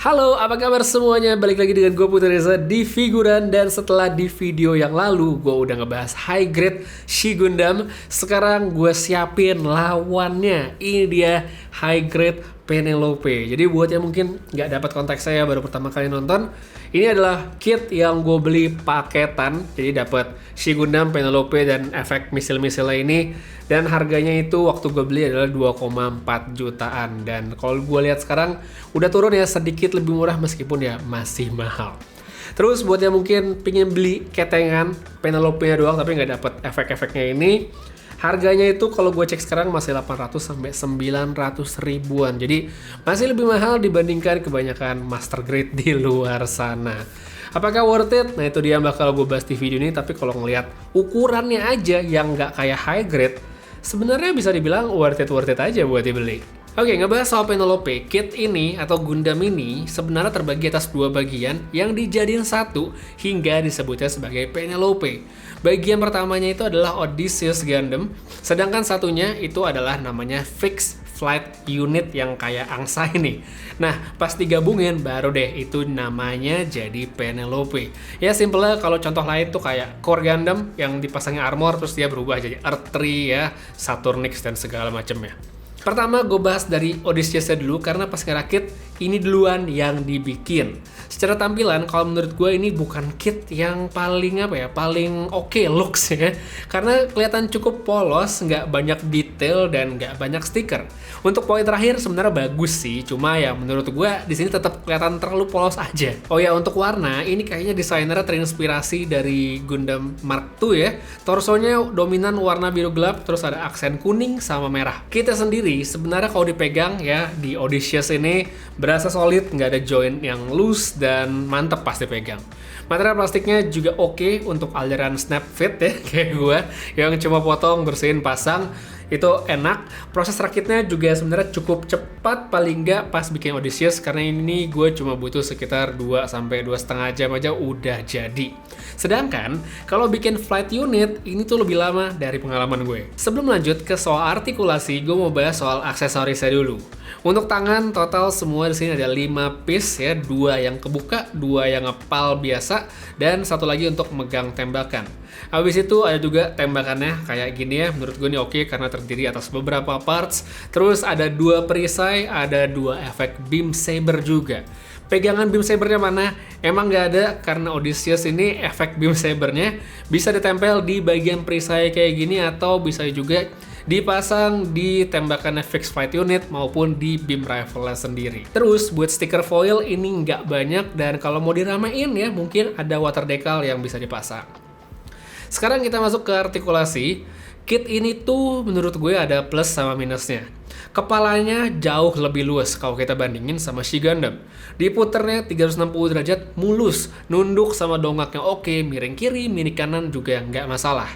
Halo, apa kabar semuanya? Balik lagi dengan gue Putri Reza di Figuran. Dan setelah di video yang lalu gue udah ngebahas high grade Shi Gundam, sekarang gue siapin lawannya. Ini dia high grade Penelope. Jadi buat yang mungkin nggak dapat konteks saya baru pertama kali nonton, ini adalah kit yang gue beli paketan. Jadi dapat Shi Gundam, Penelope, dan efek misil-misilnya ini. Dan harganya itu waktu gue beli adalah 2,4 jutaan. Dan kalau gue lihat sekarang udah turun ya, sedikit lebih murah meskipun ya masih mahal. Terus buat yang mungkin pingin beli ketengan Penelope-nya doang tapi nggak dapet efek-efeknya ini, harganya itu kalau gue cek sekarang masih 800 sampai 900 ribuan. Jadi masih lebih mahal dibandingkan kebanyakan master grade di luar sana. Apakah worth it? Nah itu dia yang bakal gue bahas di video ini. Tapi kalau ngelihat ukurannya aja yang nggak kayak high grade, sebenarnya bisa dibilang worth it aja buat dibeli. Oke, ngebahas soal Penelope, kit ini atau Gundam ini sebenarnya terbagi atas dua bagian yang dijadiin satu hingga disebutnya sebagai Penelope. Bagian pertamanya itu adalah Odysseus Gundam, sedangkan satunya itu adalah namanya Fixed Flight Unit yang kayak angsa ini. Nah, pas digabungin baru deh itu namanya jadi Penelope. Ya simpelnya kalau contoh lain tuh kayak Core Gundam yang dipasangin armor terus dia berubah jadi Earth 3 ya, Saturnix dan segala macamnya. Pertama gue bahas dari Odysseus dulu karena pas ngerakit ini duluan yang dibikin. Secara tampilan kalau menurut gue ini bukan kit yang paling paling oke looks ya. Karena kelihatan cukup polos, nggak banyak detail dan nggak banyak stiker. Untuk poin terakhir sebenarnya bagus sih, cuma ya menurut gue di sini tetap kelihatan terlalu polos aja. Oh ya untuk warna ini kayaknya desainernya terinspirasi dari Gundam Mark II ya. Torsonya dominan warna biru gelap terus ada aksen kuning sama merah. Kita sendiri sebenarnya kalau dipegang ya di Odysseus ini berasa solid, nggak ada joint yang loose dan mantep pas dipegang. Material plastiknya juga oke untuk aliran snap fit ya kayak gue yang cuma potong, bersihin, pasang. Itu enak. Proses rakitnya juga sebenarnya cukup cepat, paling nggak pas bikin Odysseus karena ini gue cuma butuh sekitar 2 sampai 2,5 jam aja udah jadi. Sedangkan kalau bikin flight unit ini tuh lebih lama dari pengalaman gue. Sebelum lanjut ke soal artikulasi, gue mau bahas soal aksesorisnya dulu. Untuk tangan total semua di sini ada 5 piece ya, 2 yang kebuka, 2 yang ngepal biasa, dan 1 lagi untuk megang tembakan. Habis itu ada juga tembakannya kayak gini ya, menurut gue ini oke karena terdiri atas beberapa parts. Terus ada 2 perisai, ada 2 efek beam saber juga. Pegangan beam sabernya mana? Emang nggak ada karena Odysseus ini efek beam sabernya bisa ditempel di bagian perisai kayak gini atau bisa juga dipasang di tembakan fixed flight unit maupun di beam rifle sendiri. Terus buat stiker foil ini nggak banyak dan kalau mau diramein ya mungkin ada water decal yang bisa dipasang. Sekarang kita masuk ke artikulasi. Kit ini tuh menurut gue ada plus sama minusnya. Kepalanya jauh lebih luas kalau kita bandingin sama Shi Gundam. Diputernya 360 derajat mulus, nunduk sama dongaknya oke, miring kiri, miring kanan juga nggak masalah.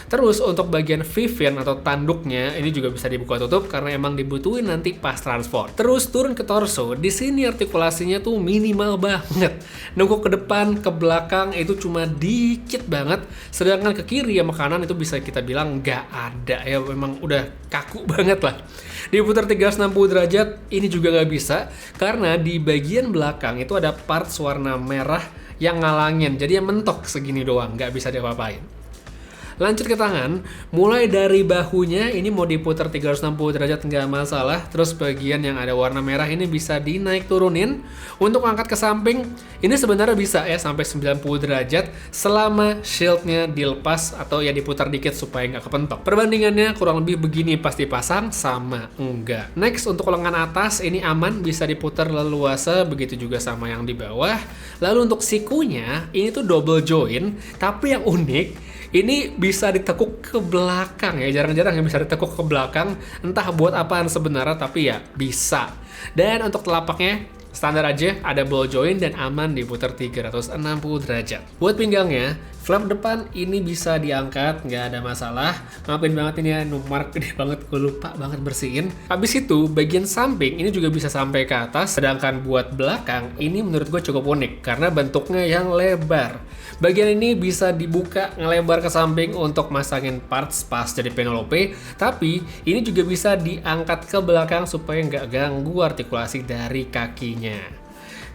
Terus untuk bagian Vivian atau tanduknya ini juga bisa dibuka tutup karena emang dibutuhin nanti pas transport. Terus turun ke torso, di sini artikulasinya tuh minimal banget. Nunggu ke depan, ke belakang itu cuma dikit banget. Sedangkan ke kiri sama kanan itu bisa kita bilang nggak ada ya, memang udah kaku banget lah. Diputar 360 derajat ini juga nggak bisa karena di bagian belakang itu ada parts warna merah yang ngalangin. Jadi yang mentok segini doang, nggak bisa diapa-apain. Lanjut ke tangan, mulai dari bahunya ini mau diputar 360 derajat nggak masalah. Terus bagian yang ada warna merah ini bisa dinaik turunin. Untuk angkat ke samping, ini sebenarnya bisa ya sampai 90 derajat selama shieldnya dilepas atau ya diputar dikit supaya nggak kepentok. Perbandingannya kurang lebih begini pas dipasang sama enggak. Next untuk lengan atas ini aman, bisa diputar leluasa, begitu juga sama yang di bawah. Lalu untuk sikunya ini tuh double joint, tapi yang unik ini bisa ditekuk ke belakang ya, jarang-jarang yang bisa ditekuk ke belakang, entah buat apaan sebenarnya tapi ya bisa. Dan untuk telapaknya standar aja, ada ball joint dan aman diputar 360 derajat. Buat pinggangnya, flap depan ini bisa diangkat, nggak ada masalah. Maafin banget ini ya, numar gede banget, gue lupa banget bersihin. Habis itu, bagian samping ini juga bisa sampai ke atas, sedangkan buat belakang ini menurut gue cukup unik karena bentuknya yang lebar. Bagian ini bisa dibuka ngelebar ke samping untuk masangin parts pas jadi Penelope, tapi ini juga bisa diangkat ke belakang supaya nggak ganggu artikulasi dari kakinya.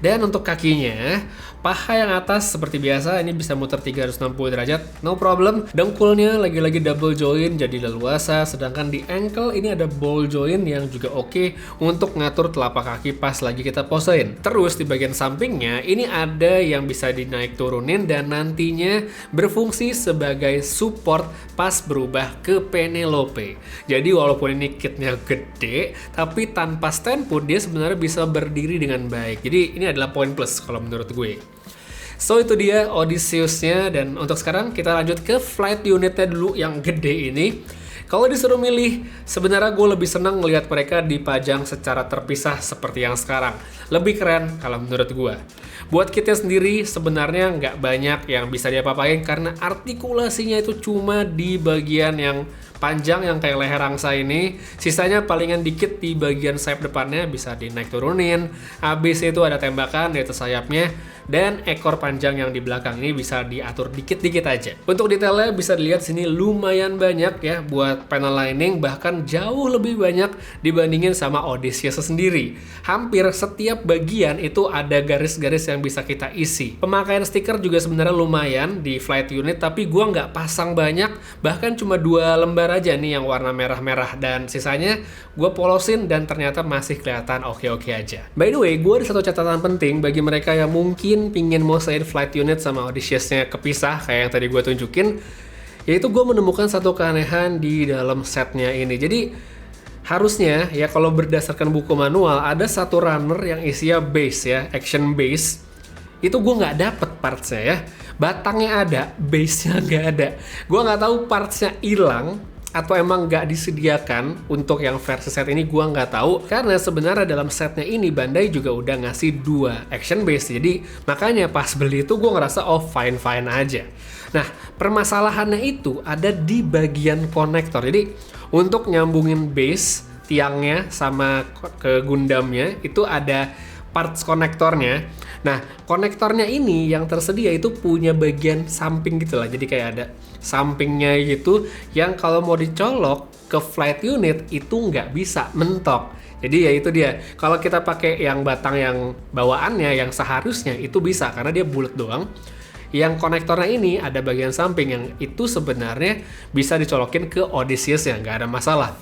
Dan untuk kakinya, paha yang atas seperti biasa ini bisa muter 360 derajat, no problem. Dengkulnya lagi-lagi double joint jadi leluasa, sedangkan di ankle ini ada ball joint yang juga oke untuk ngatur telapak kaki pas lagi kita posein. Terus di bagian sampingnya ini ada yang bisa dinaik turunin dan nantinya berfungsi sebagai support pas berubah ke Penelope. Jadi walaupun ini kitnya gede, tapi tanpa stand pun dia sebenarnya bisa berdiri dengan baik. Jadi ini adalah poin plus kalau menurut gue. So itu dia Odysseus-nya, dan untuk sekarang kita lanjut ke flight unitnya dulu yang gede ini. Kalau disuruh milih, sebenarnya gue lebih senang melihat mereka dipajang secara terpisah seperti yang sekarang. Lebih keren kalau menurut gue. Buat kitnya sendiri sebenarnya nggak banyak yang bisa diapa-apain karena artikulasinya itu cuma di bagian yang panjang yang kayak leher angsa ini. Sisanya palingan dikit di bagian sayap depannya bisa dinaik turunin. Habis itu ada tembakan di atas sayapnya. Dan ekor panjang yang di belakang ini bisa diatur dikit-dikit aja. Untuk detailnya bisa dilihat sini lumayan banyak ya buat panel lining, bahkan jauh lebih banyak dibandingin sama Odysseus sendiri. Hampir setiap bagian itu ada garis-garis yang bisa kita isi. Pemakaian stiker juga sebenarnya lumayan di flight unit, tapi gua nggak pasang banyak, bahkan cuma 2 lembar aja nih yang warna merah-merah, dan sisanya gua polosin dan ternyata masih kelihatan oke-oke aja. By the way, gua ada satu catatan penting bagi mereka yang mungkin pingin mosain flight unit sama Odysseus-nya kepisah kayak yang tadi gue tunjukin, yaitu gue menemukan satu keanehan di dalam setnya ini. Jadi harusnya ya kalau berdasarkan buku manual ada satu runner yang isinya base ya, action base. Itu gue nggak dapet partsnya ya. Batangnya ada, base-nya nggak ada. Gue nggak tahu partsnya hilang atau emang nggak disediakan untuk yang versi set ini, gua nggak tahu. Karena sebenarnya dalam setnya ini Bandai juga udah ngasih 2 action base, jadi makanya pas beli itu gua ngerasa oh fine aja. Nah permasalahannya itu ada di bagian konektor. Jadi untuk nyambungin base tiangnya sama ke Gundamnya itu ada parts konektornya. Nah, konektornya ini yang tersedia itu punya bagian samping gitu lah. Jadi kayak ada sampingnya gitu yang kalau mau dicolok ke flight unit itu nggak bisa mentok. Jadi ya itu dia. Kalau kita pakai yang batang yang bawaannya yang seharusnya itu bisa karena dia bulat doang. Yang konektornya ini ada bagian samping yang itu sebenarnya bisa dicolokin ke Odysseus ya, nggak ada masalah.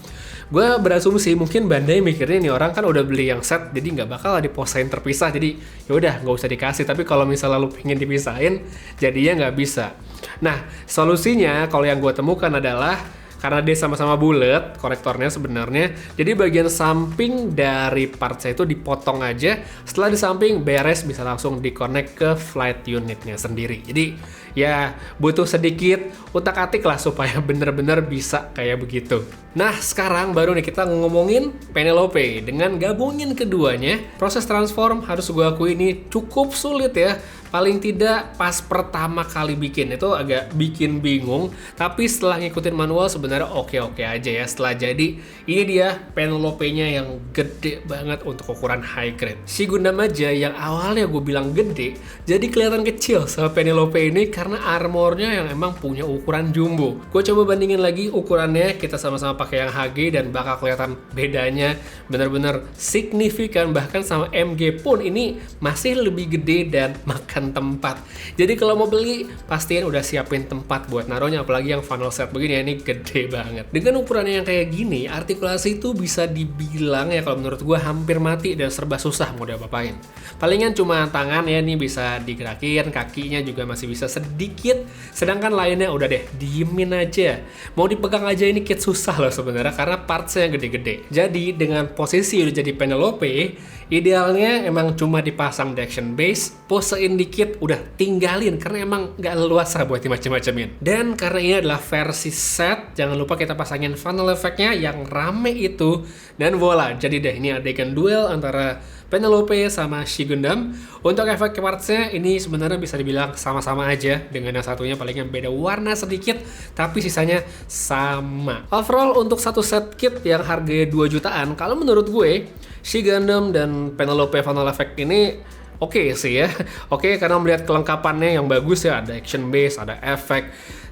Gue berasumsi mungkin Bandai mikirnya nih orang kan udah beli yang set, jadi nggak bakal diposain terpisah, jadi yaudah nggak usah dikasih. Tapi kalau misalnya lu pengen dipisahin, jadinya nggak bisa. Nah solusinya kalau yang gue temukan adalah karena dia sama-sama bulat konektornya sebenarnya, jadi bagian samping dari partsnya itu dipotong aja. Setelah di samping beres bisa langsung dikonek ke flight unitnya sendiri. Jadi ya butuh sedikit utak-atik lah supaya bener-bener bisa kayak begitu. Nah sekarang baru nih kita ngomongin Penelope. Dengan gabungin keduanya, proses transform harus gue akui ini cukup sulit ya. Paling tidak pas pertama kali bikin itu agak bikin bingung, tapi setelah ngikutin manual sebenarnya oke-oke aja ya. Setelah jadi, ini dia Penelope-nya yang gede banget untuk ukuran high grade. Si Gundam aja yang awalnya gue bilang gede, jadi kelihatan kecil sama Penelope ini karena armornya yang emang punya ukuran jumbo. Gue coba bandingin lagi ukurannya, kita sama-sama pakai yang HG dan bakal kelihatan bedanya bener-bener signifikan. Bahkan sama MG pun ini masih lebih gede dan makan tempat. Jadi kalau mau beli pastiin udah siapin tempat buat naruhnya, apalagi yang funnel set begini ya, ini gede banget. Dengan ukurannya yang kayak gini, artikulasi itu bisa dibilang ya kalau menurut gue hampir mati dan serba susah mau diapa-apain. Palingan cuma tangan ya nih bisa digerakin, kakinya juga masih bisa sedikit, sedangkan lainnya udah deh diemin aja. Mau dipegang aja ini kit susah loh sebenarnya karena partsnya yang gede-gede. Jadi dengan posisi udah jadi Penelope, idealnya emang cuma dipasang di action base, posein dikit, udah tinggalin karena emang nggak leluasa buat dimacem-macemin. Dan karena ini adalah versi set, jangan lupa kita pasangin funnel effect-nya yang rame itu, dan voila, jadi deh ini adegan duel antara Penelope sama She Gundam. Untuk efek partsnya ini sebenarnya bisa dibilang sama-sama aja, dengan yang satunya paling yang beda warna sedikit, tapi sisanya sama. Overall untuk satu set kit yang harganya 2 jutaan, kalau menurut gue She Gundam dan Penelope Funnel Effect ini oke sih ya. Oke karena melihat kelengkapannya yang bagus ya, ada action base, ada efek.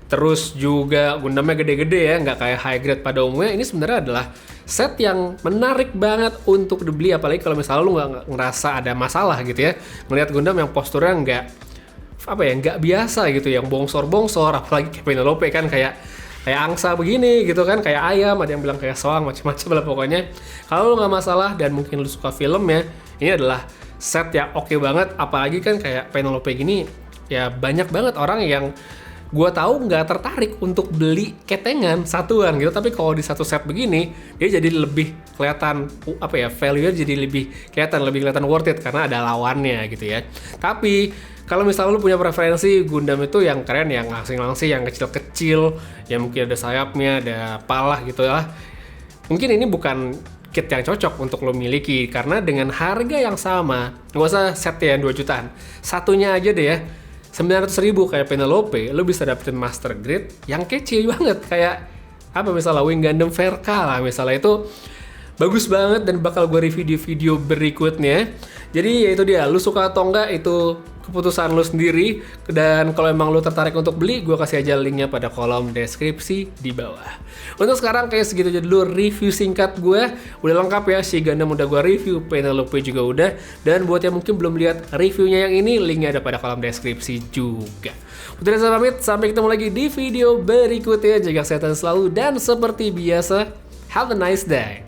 Terus juga Gundamnya gede-gede ya, nggak kayak high grade pada umumnya. Ini sebenarnya adalah set yang menarik banget untuk dibeli, apalagi kalau misalnya lu nggak ngerasa ada masalah gitu ya. Melihat Gundam yang posturnya nggak biasa gitu, yang bongsor-bongsor, apalagi kayak Penelope kan kayak angsa begini gitu kan, kayak ayam, ada yang bilang kayak soang, macam-macam lah pokoknya. Kalau lu nggak masalah dan mungkin lu suka filmnya, ini adalah set yang oke banget. Apalagi kan kayak Penelope gini, ya banyak banget orang yang gue tahu nggak tertarik untuk beli ketengan satuan gitu, tapi kalau di satu set begini dia jadi lebih kelihatan value-nya jadi lebih kelihatan worth it karena ada lawannya gitu ya. Tapi kalau misalnya lu punya preferensi Gundam itu yang keren, yang langsing-langsing, yang kecil-kecil, yang mungkin ada sayapnya, ada palah gitu ya, mungkin ini bukan kit yang cocok untuk lo miliki, karena dengan harga yang sama, nggak usah set yang 2 jutaan, satunya aja deh ya 900.000 kayak Penelope, lo bisa dapetin Master Grade yang kece banget, kayak misalnya Wing Gundam Verka lah misalnya, itu bagus banget dan bakal gue review di video berikutnya. Jadi ya itu dia, lu suka atau enggak itu keputusan lu sendiri. Dan kalau emang lu tertarik untuk beli, gue kasih aja linknya pada kolom deskripsi di bawah. Untuk sekarang kayak segitu aja dulu review singkat gue. Udah lengkap ya, si Gundam udah gue review, Penelope juga udah. Dan buat yang mungkin belum lihat reviewnya yang ini, linknya ada pada kolom deskripsi juga. Udah saya pamit, sampai ketemu lagi di video berikutnya. Jaga kesehatan selalu dan seperti biasa, have a nice day.